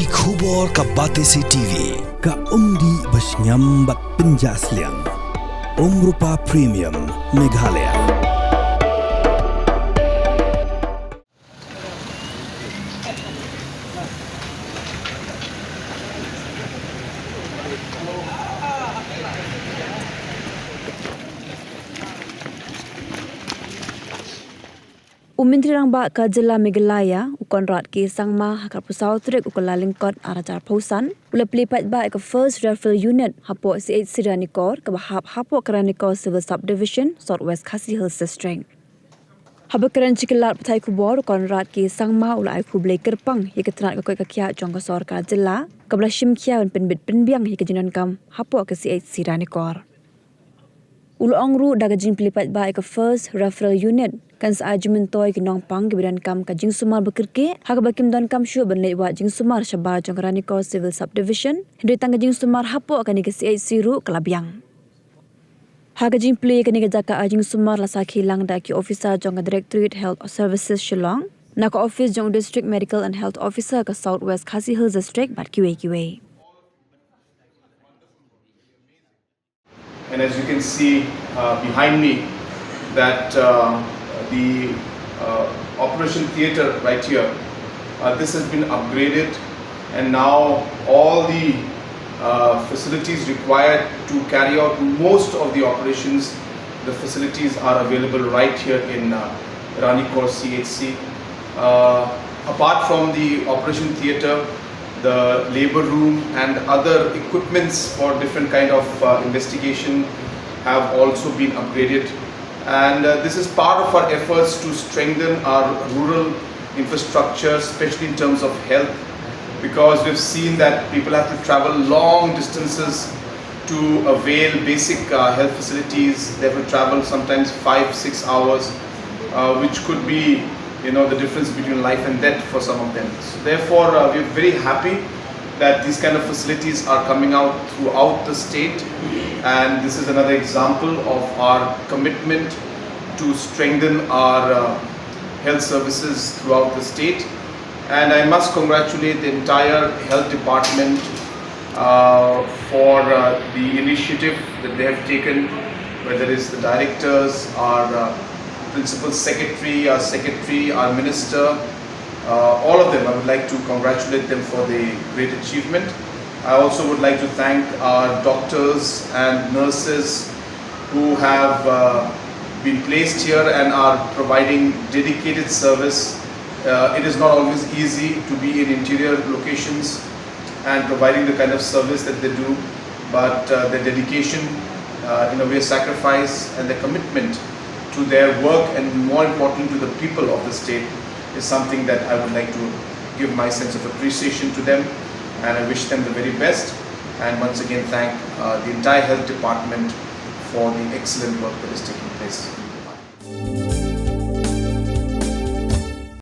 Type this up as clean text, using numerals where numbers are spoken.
Ki khubor ka Batesi TV ka umdi basnyam bat penjaslian Rupa Premium Meghalaya. Menteri Rangba ka Jela Meghalaya ukon rat ke sangma hakar pusau trek ukon lalingkot arajar pausan ula Plie Paidbah ke first Referral unit hapo CHC Ranikor ke bahap hapo Ranikor civil subdivision southwest Khasi Hills district. Habakaran cikilat petai kubor ukon rat ke sangma ula ai kublai kerpang ye ketrat ke koi kakia jong kasor ka Jela ke belah shimkia penbit penbiang ye kejinan kam hapo ke CHC Ranikor. Ulu ongru daga jing Plie Paidbah ke first Referral unit kan seajumen toy ke nongpang ke bidan kam ka jing sumar bekirke hak bakim don kam syu benlei wa jing sumar syabar jong Ranikor civil subdivision hendai tang jing sumar hapo kan ke CHC ru kelabiang hak jing Plie kan ke jaka jing sumar lasa khilang da ki officer jong Directorate Health Services Shillong nak office jong District Medical and Health Officer ke Southwest Khasi Hills district bat kiwe. And as you can see behind me, that the operation theatre right here, this has been upgraded, and now all the facilities required to carry out most of the operations, the facilities are available right here in Ranikor CHC. Apart from the operation theatre, the labor room and other equipments for different kind of investigation have also been upgraded, and this is part of our efforts to strengthen our rural infrastructure, especially in terms of health, because we've seen that people have to travel long distances to avail basic health facilities. They have to travel sometimes 5-6 hours, which could be the difference between life and death for some of them. So therefore, we're very happy that these kind of facilities are coming out throughout the state, and this is another example of our commitment to strengthen our health services throughout the state. And I must congratulate the entire health department for the initiative that they have taken, whether it's the directors, our Principal Secretary, our Minister, all of them. I would like to congratulate them for the great achievement. I also would like to thank our doctors and nurses who have been placed here and are providing dedicated service. It is not always easy to be in interior locations and providing the kind of service that they do, but their dedication, in a way sacrifice, and their commitment to their work, and more important to the people of the state, is something that I would like to give my sense of appreciation to them, and I wish them the very best, and once again thank the entire health department for the excellent work that is taking place.